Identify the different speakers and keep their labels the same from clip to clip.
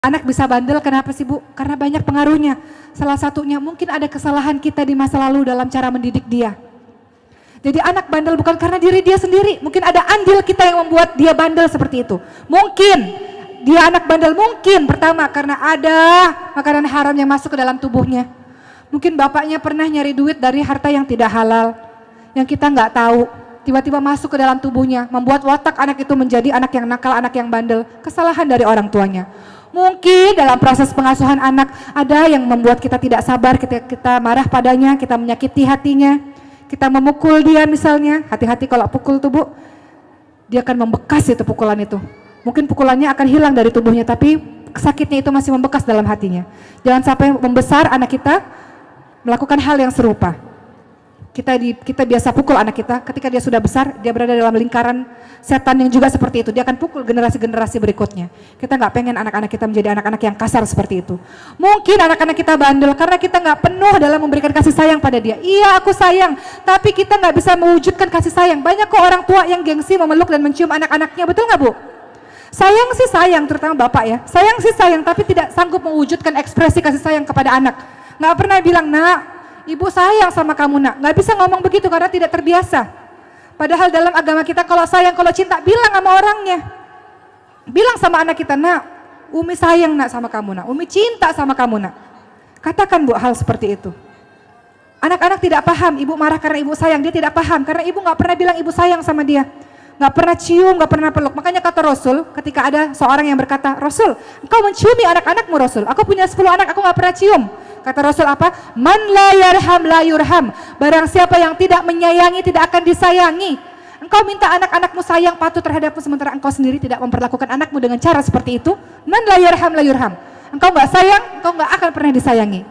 Speaker 1: Anak bisa bandel kenapa sih Bu? Karena banyak pengaruhnya. Salah satunya mungkin ada kesalahan kita di masa lalu dalam cara mendidik dia. Jadi anak bandel bukan karena diri dia sendiri. Mungkin ada andil kita yang membuat dia bandel seperti itu. Mungkin dia anak bandel, mungkin pertama karena ada makanan haram yang masuk ke dalam tubuhnya. Mungkin bapaknya pernah nyari duit dari harta yang tidak halal, yang kita nggak tahu. Tiba-tiba masuk ke dalam tubuhnya, membuat watak anak itu menjadi anak yang nakal, anak yang bandel. Kesalahan dari orang tuanya. Mungkin dalam proses pengasuhan anak ada yang membuat kita tidak sabar, kita marah padanya, kita menyakiti hatinya, kita memukul dia misalnya. Hati-hati kalau pukul tuh Bu, dia akan membekas itu pukulan itu. Mungkin pukulannya akan hilang dari tubuhnya, tapi sakitnya itu masih membekas dalam hatinya. Jangan sampai membesar anak kita melakukan hal yang serupa. Kita biasa pukul anak kita, ketika dia sudah besar, dia berada dalam lingkaran setan yang juga seperti itu. Dia akan pukul generasi-generasi berikutnya. Kita nggak pengen anak-anak kita menjadi anak-anak yang kasar seperti itu. Mungkin anak-anak kita bandel karena kita nggak penuh dalam memberikan kasih sayang pada dia. Iya, aku sayang, tapi kita nggak bisa mewujudkan kasih sayang. Banyak kok orang tua yang gengsi memeluk dan mencium anak-anaknya, betul nggak Bu? Sayang sih sayang, terutama bapak ya. Sayang sih sayang, tapi tidak sanggup mewujudkan ekspresi kasih sayang kepada anak. Nggak pernah bilang, nak, ibu sayang sama kamu nak. Nggak bisa ngomong begitu karena tidak terbiasa. Padahal dalam agama kita kalau sayang, kalau cinta, bilang sama orangnya. Bilang sama anak kita, nak, Umi sayang nak sama kamu nak. Umi cinta sama kamu nak. Katakan Bu hal seperti itu. Anak-anak tidak paham, ibu marah karena ibu sayang. Dia tidak paham karena ibu nggak pernah bilang ibu sayang sama dia. Nggak pernah cium, nggak pernah peluk. Makanya kata Rasul, ketika ada seorang yang berkata, Rasul, engkau menciumi anak-anakmu Rasul. Aku punya 10 anak, aku nggak pernah cium. Kata Rasul apa? Man la yarham la yurham. Barang siapa yang tidak menyayangi tidak akan disayangi. Engkau minta anak-anakmu sayang patuh terhadapmu sementara engkau sendiri tidak memperlakukan anakmu dengan cara seperti itu. Man la yarham la yurham. Engkau nggak sayang, engkau nggak akan pernah disayangi.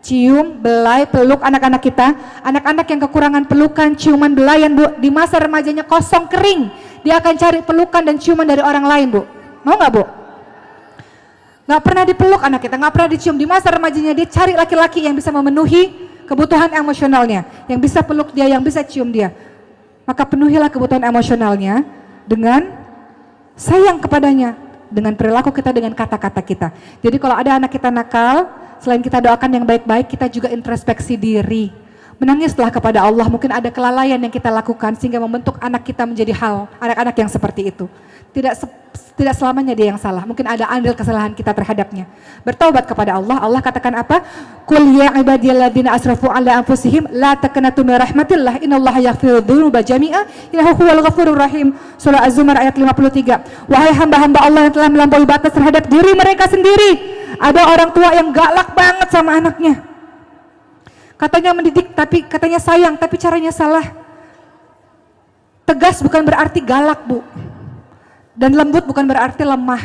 Speaker 1: Cium, belai, peluk anak-anak kita. Anak-anak yang kekurangan pelukan, ciuman, belayan Bu, di masa remajanya kosong kering, dia akan cari pelukan dan ciuman dari orang lain Bu. Mau nggak Bu? Nggak pernah dipeluk anak kita, nggak pernah dicium. Di masa remajanya dia cari laki-laki yang bisa memenuhi kebutuhan emosionalnya, yang bisa peluk dia, yang bisa cium dia. Maka penuhilah kebutuhan emosionalnya dengan sayang kepadanya, dengan perilaku kita, dengan kata-kata kita. Jadi kalau ada anak kita nakal, selain kita doakan yang baik-baik, kita juga introspeksi diri. Menangislah kepada Allah, mungkin ada kelalaian yang kita lakukan sehingga membentuk anak kita menjadi anak-anak yang seperti itu. Tidak selamanya dia yang salah, mungkin ada andil kesalahan kita terhadapnya. Bertaubat kepada Allah. Allah katakan apa? Qul ya ibadiyalladzina asrafu ala anfusihim la taqnatu min rahmatillah innallaha yaghfiru dzunuba jami'a innahu huwal ghafurur rahim. Surah Az-Zumar ayat 53. Wahai hamba-hamba Allah yang telah melampaui batas terhadap diri mereka sendiri. Ada orang tua yang galak banget sama anaknya. Katanya mendidik, tapi katanya sayang, tapi caranya salah. Tegas bukan berarti galak Bu. Dan lembut bukan berarti lemah.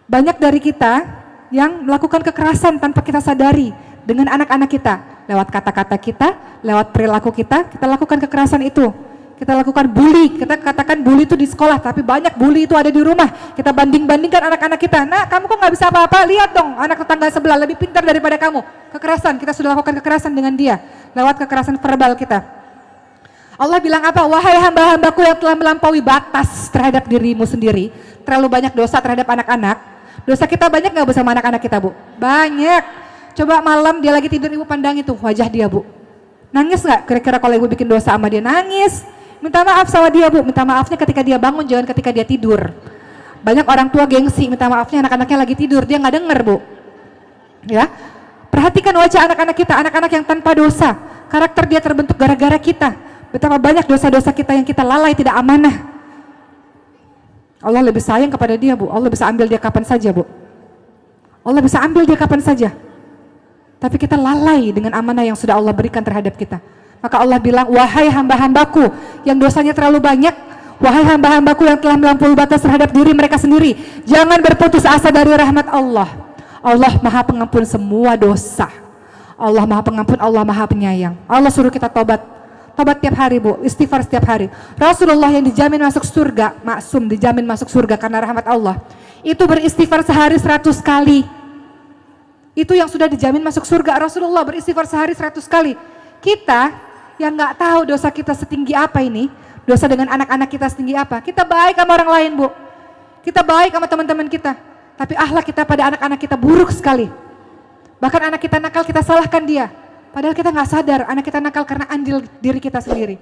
Speaker 1: Banyak dari kita yang melakukan kekerasan tanpa kita sadari dengan anak-anak kita. Lewat kata-kata kita, lewat perilaku kita lakukan kekerasan itu. Kita lakukan bully, kita katakan bully itu di sekolah, tapi banyak bully itu ada di rumah. Kita banding-bandingkan anak-anak kita. Nah, kamu kok nggak bisa apa-apa? Lihat dong, anak tetangga sebelah lebih pintar daripada kamu. Kekerasan, kita sudah lakukan kekerasan dengan dia lewat kekerasan verbal kita. Allah bilang apa? Wahai hamba-hambaku yang telah melampaui batas terhadap dirimu sendiri, terlalu banyak dosa terhadap anak-anak. Dosa kita banyak nggak bersama anak-anak kita Bu? Banyak. Coba malam dia lagi tidur, ibu pandang itu wajah dia Bu. Nangis nggak? Kira-kira kalau ibu bikin dosa sama dia? Nangis. Minta maaf sama dia Bu, minta maafnya ketika dia bangun, jangan ketika dia tidur. Banyak orang tua gengsi, minta maafnya anak-anaknya lagi tidur, dia nggak denger Bu. Ya, perhatikan wajah anak-anak kita, anak-anak yang tanpa dosa, karakter dia terbentuk gara-gara kita. Betapa banyak dosa-dosa kita yang kita lalai, tidak amanah. Allah lebih sayang kepada dia Bu, Allah bisa ambil dia kapan saja Bu. Allah bisa ambil dia kapan saja. Tapi kita lalai dengan amanah yang sudah Allah berikan terhadap kita. Maka Allah bilang, wahai hamba-hambaku yang dosanya terlalu banyak, wahai hamba-hambaku yang telah melampaui batas terhadap diri mereka sendiri, jangan berputus asa dari rahmat Allah. Allah Maha Pengampun semua dosa. Allah Maha Pengampun, Allah Maha Penyayang. Allah suruh kita tobat. Tobat tiap hari Bu, istighfar setiap hari. Rasulullah yang dijamin masuk surga, maksum dijamin masuk surga karena rahmat Allah, itu beristighfar sehari 100 kali. Itu yang sudah dijamin masuk surga. Rasulullah beristighfar sehari 100 kali. Kita yang nggak tahu dosa kita setinggi apa ini, dosa dengan anak-anak kita setinggi apa, kita baik sama orang lain Bu, kita baik sama teman-teman kita, Tapi akhlak kita pada anak-anak kita buruk sekali. Bahkan anak kita nakal kita salahkan dia. Padahal kita nggak sadar anak kita nakal karena andil diri kita sendiri.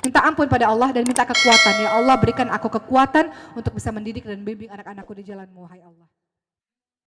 Speaker 1: Minta ampun pada Allah dan minta kekuatan. Ya Allah, berikan aku kekuatan untuk bisa mendidik dan bimbing anak-anakku di jalan-Mu, wahai Allah.